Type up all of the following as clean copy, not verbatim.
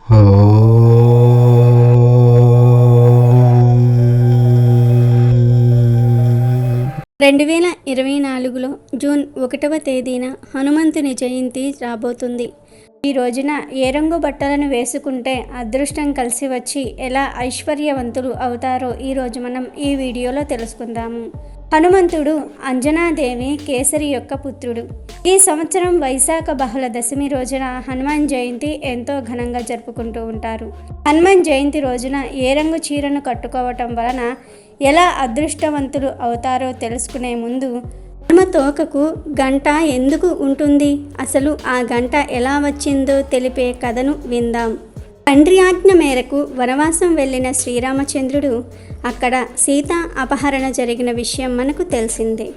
2024లో June 1వ తేదీన హనుమంతుని జయంతి రాబోతుంది. ఈ రోజున ఏ రంగు బట్టలను వేసుకుంటే అదృష్టం కలిసి వచ్చి ఎలా ఐశ్వర్యవంతులు అవుతారో ఈరోజు మనం ఈ వీడియోలో తెలుసుకుందాము. హనుమంతుడు అంజనాదేవి కేసరి యొక్క పుత్రుడు. ఈ సంవత్సరం వైశాఖ బహుళ దశమి రోజున హనుమాన్ జయంతి ఎంతో ఘనంగా జరుపుకుంటూ ఉంటారు. హనుమాన్ జయంతి రోజున ఏ రంగు చీరను కట్టుకోవటం వలన ఎలా అదృష్టవంతులు అవుతారో తెలుసుకునే ముందు హనుమ తోకకు గంట ఎందుకు ఉంటుంది, అసలు ఆ గంట ఎలా వచ్చిందో తెలిపే కథను విందాం. తండ్రి ఆజ్ఞ మేరకు వనవాసం వెళ్ళిన శ్రీరామచంద్రుడు అక్కడ సీతా అపహరణ జరిగిన విషయం మనకు తెలిసిందే.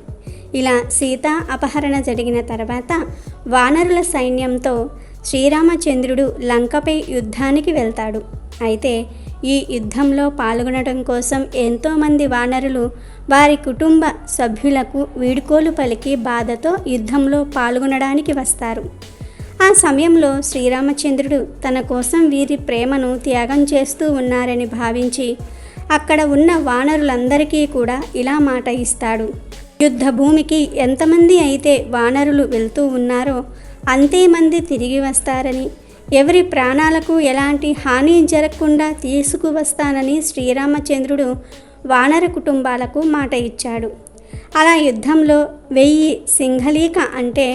ఇలా సీతా అపహరణ జరిగిన తర్వాత వానరుల సైన్యంతో శ్రీరామచంద్రుడు లంకపై యుద్ధానికి వెళ్తాడు. అయితే ఈ యుద్ధంలో పాల్గొనడం కోసం ఎంతోమంది వానరులు వారి కుటుంబ సభ్యులకు వీడ్కోలు పలికి బాధతో యుద్ధంలో పాల్గొనడానికి వస్తారు. ఆ సమయంలో శ్రీరామచంద్రుడు తన కోసం వీరి ప్రేమను త్యాగం చేస్తూ ఉన్నారని భావించి అక్కడ ఉన్న వానరులందరికీ కూడా ఇలా మాట ఇస్తాడు. యుద్ధ భూమికి ఎంతమంది అయితే వానరులు వెళ్తూ ఉన్నారో అంతేమంది తిరిగి వస్తారని, ఎవరి ప్రాణాలకు ఎలాంటి హాని జరగకుండా తీసుకువస్తానని శ్రీరామచంద్రుడు వానర కుటుంబాలకు మాట ఇచ్చాడు. అలా యుద్ధంలో 1000 సింహలీక అంటే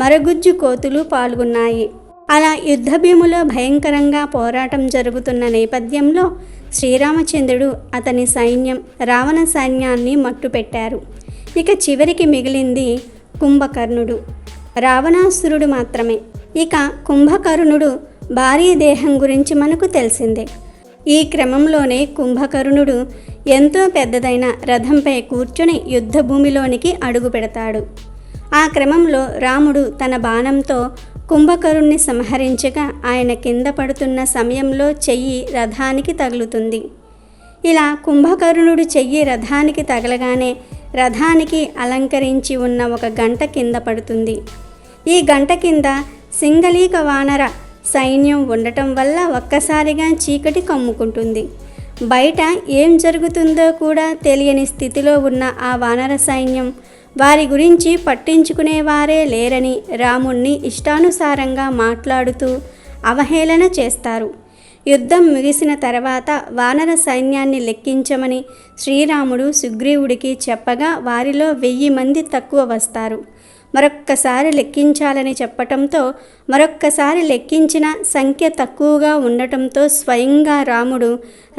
మరగుజ్జు కోతులు పాల్గొన్నాయి. అలా యుద్ధభూమిలో భయంకరంగా పోరాటం జరుగుతున్న నేపథ్యంలో శ్రీరామచంద్రుడు అతని సైన్యం రావణ సైన్యాన్ని మట్టుపెట్టారు. ఇక చివరికి మిగిలింది కుంభకర్ణుడు, రావణాసురుడు మాత్రమే. ఇక కుంభకర్ణుడు భారీ దేహం గురించి మనకు తెలిసిందే. ఈ క్రమంలోనే కుంభకర్ణుడు ఎంతో పెద్దదైన రథంపై కూర్చొని యుద్ధ భూమిలోనికి అడుగు పెడతాడు. ఆ క్రమంలో రాముడు తన బాణంతో కుంభకర్ణుని సంహరించగా ఆయన కింద పడుతున్న సమయంలో చెయ్యి రథానికి తగులుతుంది. ఇలా కుంభకర్ణుడు చెయ్యి రథానికి తగలగానే రథానికి అలంకరించి ఉన్న ఒక గంట కింద పడుతుంది. ఈ గంట కింద సింగలీక వానర సైన్యం ఉండటం వల్ల ఒక్కసారిగా చీకటి కమ్ముకుంటుంది. బయట ఏం జరుగుతుందో కూడా తెలియని స్థితిలో ఉన్న ఆ వానర సైన్యం వారి గురించి పట్టించుకునేవారే లేరని రాముణ్ణి ఇష్టానుసారంగా మాట్లాడుతూ అవహేళన చేస్తారు. యుద్ధం ముగిసిన తర్వాత వానర సైన్యాన్ని లెక్కించమని శ్రీరాముడు సుగ్రీవుడికి చెప్పగా వారిలో 1000 మంది తక్కువ వస్తారు. మరొక్కసారి లెక్కించాలని చెప్పటంతో మరొక్కసారి లెక్కించిన సంఖ్య తక్కువగా ఉండటంతో స్వయంగా రాముడు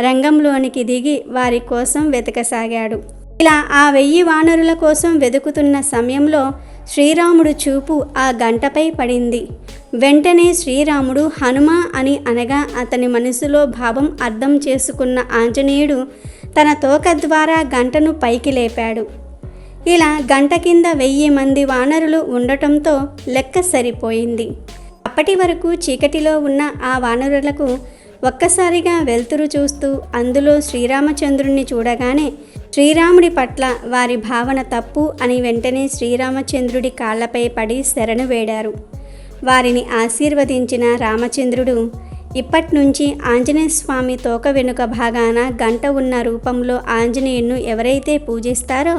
రంగంలోనికి దిగి వారి కోసం వెతకసాగాడు. ఇలా ఆ 1000 వానరుల కోసం వెతుకుతున్న సమయంలో శ్రీరాముడు చూపు ఆ గంటపై పడింది. వెంటనే శ్రీరాముడు హనుమ అని అనగా అతని మనసులో భావం అర్థం చేసుకున్న ఆంజనేయుడు తన తోక ద్వారా గంటను పైకి లేపాడు. ఇలా గంట కింద 1000 మంది వానరులు ఉండటంతో లెక్క సరిపోయింది. అప్పటి వరకు చీకటిలో ఉన్న ఆ వానరులకు ఒక్కసారిగా వెలుతురు చూస్తూ అందులో శ్రీరామచంద్రుణ్ణి చూడగానే శ్రీరాముడి పట్ల వారి భావన తప్పు అని వెంటనే శ్రీరామచంద్రుడి కాళ్లపై పడి శరణు వేడారు. వారిని ఆశీర్వదించిన రామచంద్రుడు ఇప్పట్నుంచి ఆంజనేయ స్వామి తోక వెనుక భాగాన గంట ఉన్న రూపంలో ఆంజనేయును ఎవరైతే పూజిస్తారో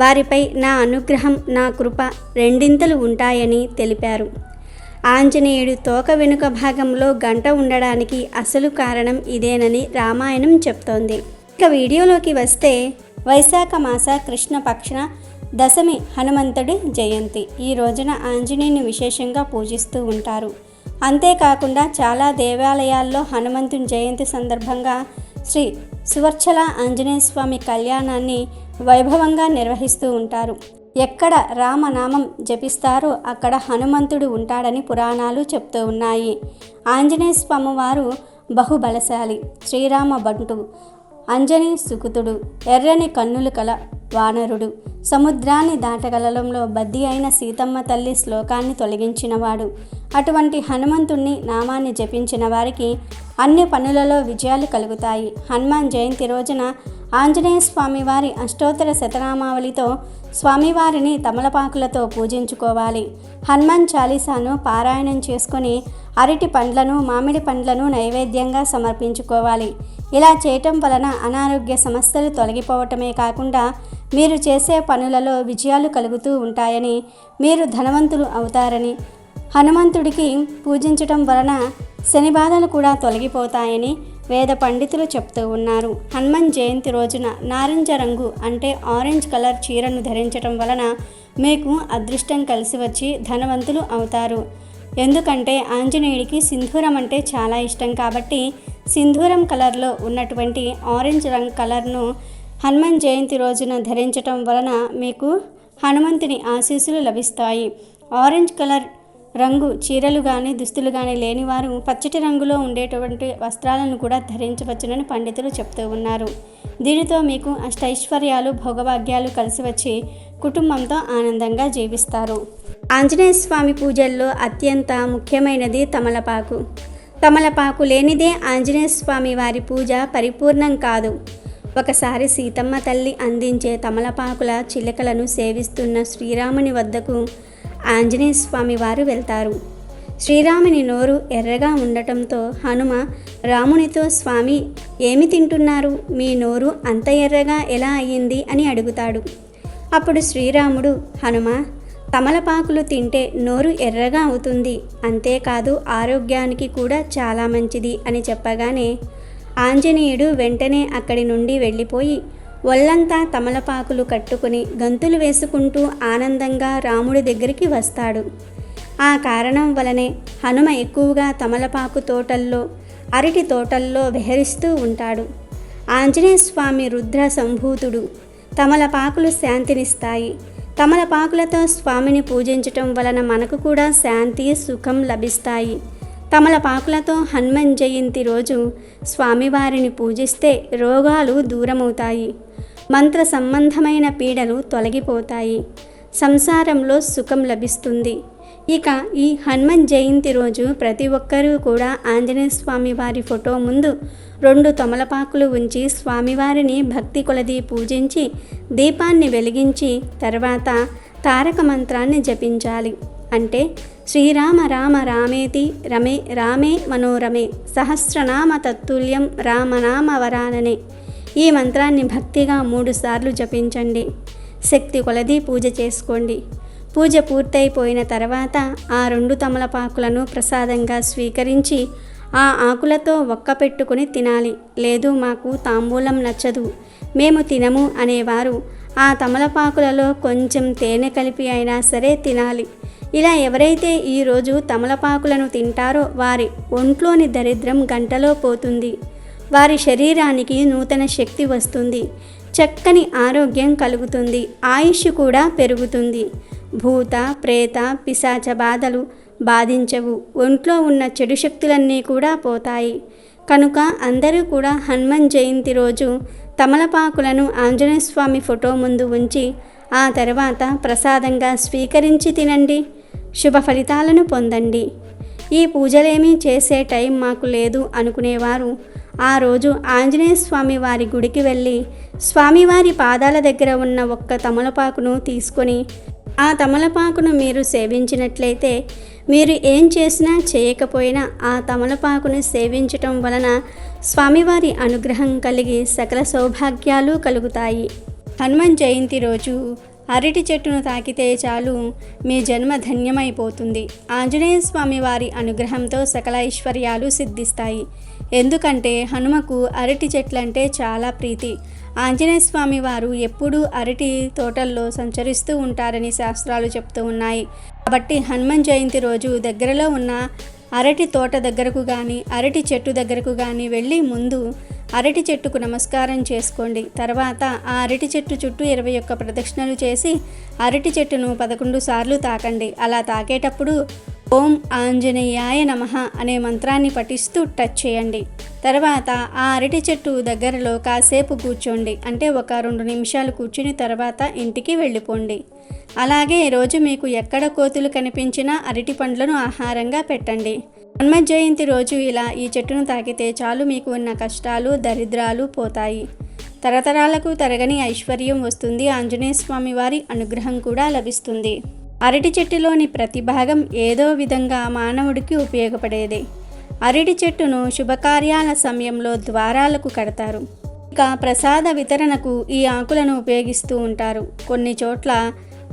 వారిపై నా అనుగ్రహం నా కృప రెండింతలు ఉంటాయని తెలిపారు. ఆంజనేయుడు తోక వెనుక భాగంలో గంట ఉండడానికి అసలు కారణం ఇదేనని రామాయణం చెప్తోంది. ఇక వీడియోలోకి వస్తే వైశాఖ మాస కృష్ణపక్ష దశమి హనుమంతుడి జయంతి. ఈ రోజున ఆంజనేయుని విశేషంగా పూజిస్తూ ఉంటారు. అంతేకాకుండా చాలా దేవాలయాల్లో హనుమంతుని జయంతి సందర్భంగా శ్రీ సువర్చల ఆంజనేయ స్వామి కళ్యాణాన్ని వైభవంగా నిర్వహిస్తూ ఉంటారు. ఎక్కడ రామనామం జపిస్తారో అక్కడ హనుమంతుడు ఉంటాడని పురాణాలు చెప్తూ ఉన్నాయి. ఆంజనేయ స్వామి వారు బహుబలశాలి, శ్రీరామ బంటు, అంజనీ సుకుతుడు, ఎర్రని కన్నులు కల వానరుడు, సముద్రాన్ని దాటగలడంలో బద్ది అయిన సీతమ్మ తల్లి శ్లోకాన్ని తొలగించినవాడు. అటువంటి హనుమంతుణ్ణి నామాన్ని జపించిన వారికి అన్ని పనులలో విజయాలు కలుగుతాయి. హనుమాన్ జయంతి రోజున ఆంజనేయ స్వామివారి అష్టోత్తర శతనామావళితో స్వామివారిని తమలపాకులతో పూజించుకోవాలి. హనుమాన్ చాలీసాను పారాయణం చేసుకొని అరటి పండ్లను, మామిడి పండ్లను నైవేద్యంగా సమర్పించుకోవాలి. ఇలా చేయటం వలన అనారోగ్య సమస్యలు తొలగిపోవటమే కాకుండా మీరు చేసే పనులలో విజయాలు కలుగుతూ ఉంటాయని, మీరు ధనవంతులు అవుతారని, హనుమంతుడికి పూజించటం వలన శని బాధలు కూడా తొలగిపోతాయని వేద పండితులు చెప్తూ ఉన్నారు. హనుమాన్ జయంతి రోజున నారింజ రంగు అంటే ఆరెంజ్ కలర్ చీరను ధరించటం వలన మీకు అదృష్టం కలిసి వచ్చి ధనవంతులు అవుతారు. ఎందుకంటే ఆంజనేయుడికి సింధూరం అంటే చాలా ఇష్టం కాబట్టి సింధూరం కలర్లో ఉన్నటువంటి ఆరెంజ్ రంగు కలర్ను హనుమాన్ జయంతి రోజున ధరించటం వలన మీకు హనుమంతుని ఆశీస్సులు లభిస్తాయి. ఆరెంజ్ కలర్ రంగు చీరలు కానీ దుస్తులు కానీ లేనివారు పచ్చటి రంగులో ఉండేటువంటి వస్త్రాలను కూడా ధరించవచ్చునని పండితులు చెప్తూ ఉన్నారు. దీనితో మీకు అష్టైశ్వర్యాలు, భోగభాగ్యాలు కలిసి వచ్చి కుటుంబంతో ఆనందంగా జీవిస్తారు. ఆంజనేయ స్వామి పూజల్లో అత్యంత ముఖ్యమైనది తమలపాకు. తమలపాకు లేనిదే ఆంజనేయ స్వామి వారి పూజ పరిపూర్ణం కాదు. ఒకసారి సీతమ్మ తల్లి అందించే తమలపాకుల చిలకలను సేవిస్తున్న శ్రీరాముని వద్దకు ఆంజనేయ స్వామి వారు వెళ్తారు. శ్రీరాముని నోరు ఎర్రగా ఉండటంతో హనుమ రామునితో, స్వామి ఏమి తింటున్నారు, మీ నోరు అంత ఎర్రగా ఎలా అయ్యింది అని అడుగుతాడు. అప్పుడు శ్రీరాముడు, హనుమ, తమలపాకులు తింటే నోరు ఎర్రగా అవుతుంది, అంతేకాదు ఆరోగ్యానికి కూడా చాలా మంచిది అని చెప్పగానే ఆంజనేయుడు వెంటనే అక్కడి నుండి వెళ్ళిపోయి ఒళ్ళంతా తమలపాకులు కట్టుకుని గంతులు వేసుకుంటూ ఆనందంగా రాముడి దగ్గరికి వస్తాడు. ఆ కారణం వలనే హనుమ ఎక్కువగా తమలపాకు తోటల్లో, అరటి తోటల్లో విహరిస్తూ ఉంటాడు. ఆంజనేయ స్వామి రుద్ర సంభూతుడు. తమలపాకులు శాంతినిస్తాయి. తమలపాకులతో స్వామిని పూజించటం వలన మనకు కూడా శాంతి, సుఖం లభిస్తాయి. తమలపాకులతో హనుమాన్ జయంతి రోజు స్వామివారిని పూజిస్తే రోగాలు దూరమవుతాయి, మంత్ర సంబంధమైన పీడలు తొలగిపోతాయి, సంసారంలో సుఖం లభిస్తుంది. ఇక ఈ హనుమాన్ జయంతి రోజు ప్రతి ఒక్కరూ కూడా ఆంజనేయ స్వామి వారి ఫోటో ముందు 2 తమలపాకులు ఉంచి స్వామివారిని భక్తి కొలది పూజించి దీపాన్ని వెలిగించి తర్వాత తారక మంత్రాన్ని జపించాలి. అంటే శ్రీరామ రామ రామేతి రమే రామే మనోరమే సహస్రనామ తత్తుల్యం రామనామ వరాననే ఈ మంత్రాన్ని భక్తిగా 3 సార్లు జపించండి. శక్తి కొలది పూజ చేసుకోండి. పూజ పూర్తయిపోయిన తర్వాత ఆ 2 తమలపాకులను ప్రసాదంగా స్వీకరించి ఆ ఆకులతో ఒక్క పెట్టుకుని తినాలి. లేదు మాకు తాంబూలం నచ్చదు, మేము తినము అనేవారు ఆ తమలపాకులలో కొంచెం తేనె కలిపి అయినా సరే తినాలి. ఇలా ఎవరైతే ఈరోజు తమలపాకులను తింటారో వారి ఒంట్లోని దరిద్రం గంటలో పోతుంది. వారి శరీరానికి నూతన శక్తి వస్తుంది, చక్కని ఆరోగ్యం కలుగుతుంది, ఆయుష్ కూడా పెరుగుతుంది. భూత, ప్రేత, పిశాచ బాధలు బాధించవు. ఒంట్లో ఉన్న చెడు శక్తులన్నీ కూడా పోతాయి. కనుక అందరూ కూడా హనుమాన్ జయంతి రోజు తమలపాకులను ఆంజనేయ స్వామి ఫోటో ముందు ఉంచి ఆ తర్వాత ప్రసాదంగా స్వీకరించి తినండి. శుభ ఫలితాలను పొందండి. ఈ పూజలేమీ చేసే టైం మాకు లేదు అనుకునేవారు ఆ రోజు ఆంజనేయ స్వామి వారి గుడికి వెళ్ళి స్వామివారి పాదాల దగ్గర ఉన్న ఒక్క తమలపాకును తీసుకొని ఆ తమలపాకును మీరు సేవించినట్లయితే మీరు ఏం చేసినా చేయకపోయినా ఆ తమలపాకును సేవించటం వలన స్వామివారి అనుగ్రహం కలిగి సకల సౌభాగ్యాలు కలుగుతాయి. హనుమాన్ జయంతి రోజు అరటి చెట్టును తాకితే చాలు మీ జన్మ ధన్యమైపోతుంది. ఆంజనేయ స్వామి వారి అనుగ్రహంతో సకల ఐశ్వర్యాలు సిద్ధిస్తాయి. ఎందుకంటే హనుమకు అరటి చెట్లంటే చాలా ప్రీతి. ఆంజనేయ స్వామి వారు ఎప్పుడూ అరటి తోటల్లో సంచరిస్తూ ఉంటారని శాస్త్రాలు చెప్తూ ఉన్నాయి. కాబట్టి హనుమాన్ జయంతి రోజు దగ్గరలో ఉన్న అరటి తోట దగ్గరకు కానీ అరటి చెట్టు దగ్గరకు కానీ వెళ్ళి ముందు అరటి చెట్టుకు నమస్కారం చేసుకోండి. తర్వాత ఆ అరటి చెట్టు చుట్టూ 21 ప్రదక్షిణలు చేసి అరటి చెట్టును 11 సార్లు తాకండి. అలా తాకేటప్పుడు ఓం ఆంజనేయాయ నమః అనే మంత్రాన్ని పఠిస్తూ టచ్ చేయండి. తర్వాత ఆ అరటి చెట్టు దగ్గరలో కాసేపు కూర్చోండి. అంటే ఒక 2 నిమిషాలు కూర్చుని తర్వాత ఇంటికి వెళ్ళిపోండి. అలాగే ఈరోజు మీకు ఎక్కడ కోతులు కనిపించినా అరటి పండ్లను ఆహారంగా పెట్టండి. హనుమాన్ జయంతి రోజు ఇలా ఈ చెట్టును తాకితే చాలు మీకు ఉన్న కష్టాలు, దరిద్రాలు పోతాయి. తరతరాలకు తరగని ఐశ్వర్యం వస్తుంది. ఆంజనేయ స్వామి వారి అనుగ్రహం కూడా లభిస్తుంది. అరటి చెట్టులోని ప్రతి భాగం ఏదో విధంగా మానవుడికి ఉపయోగపడేదే. అరటి చెట్టును శుభకార్యాల సమయంలో ద్వారాలకు కడతారు. ఇక ప్రసాద వితరణకు ఈ ఆకులను ఉపయోగిస్తూ ఉంటారు. కొన్ని చోట్ల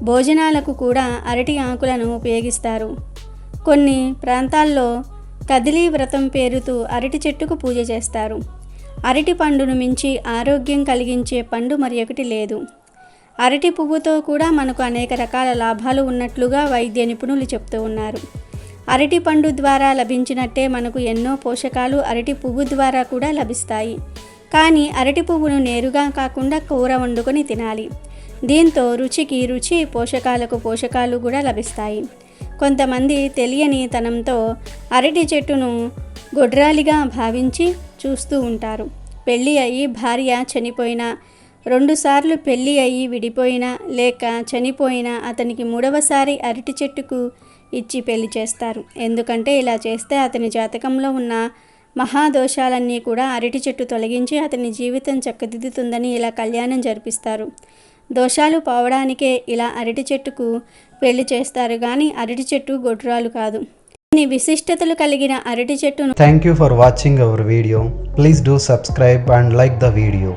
భోజనాలకు కూడా అరటి ఆకులను ఉపయోగిస్తారు. కొన్ని ప్రాంతాల్లో కదిలీ వ్రతం పేరుతో అరటి చెట్టుకు పూజ చేస్తారు. అరటి పండును మించి ఆరోగ్యం కలిగించే పండు మరి ఒకటి లేదు. అరటి పువ్వుతో కూడా మనకు అనేక రకాల లాభాలు ఉన్నట్లుగా వైద్య నిపుణులు చెప్తూ ఉన్నారు. అరటి పండు ద్వారా లభించినట్టే మనకు ఎన్నో పోషకాలు అరటి పువ్వు ద్వారా కూడా లభిస్తాయి. కానీ అరటి పువ్వును నేరుగా కాకుండా కూర వండుకొని తినాలి. దీంతో రుచికి రుచి, పోషకాలకు పోషకాలు కూడా లభిస్తాయి. కొంతమంది తెలియని తనంతో అరటి చెట్టును గొడ్రాలిగా భావించి చూస్తూ ఉంటారు. పెళ్ళి అయ్యి భార్య చనిపోయినా, 2 సార్లు పెళ్ళి అయ్యి విడిపోయినా లేక చనిపోయినా అతనికి 3వసారి అరటి చెట్టుకు ఇచ్చి పెళ్లి చేస్తారు. ఎందుకంటే ఇలా చేస్తే అతని జాతకంలో ఉన్న మహాదోషాలన్నీ కూడా అరటి చెట్టు తొలగించి అతని జీవితం చక్కదిద్దుతుందని ఇలా కళ్యాణం జరిపిస్తారు. దోషాలు పోవడానికే ఇలా అరటి చెట్టుకు పెళ్లి చేస్తారు కానీ అరటి చెట్టు గొడ్రాలు కాదు. కొన్ని విశిష్టతలు కలిగిన అరటి చెట్టును Thank you for watching our video. Please do subscribe and like the video.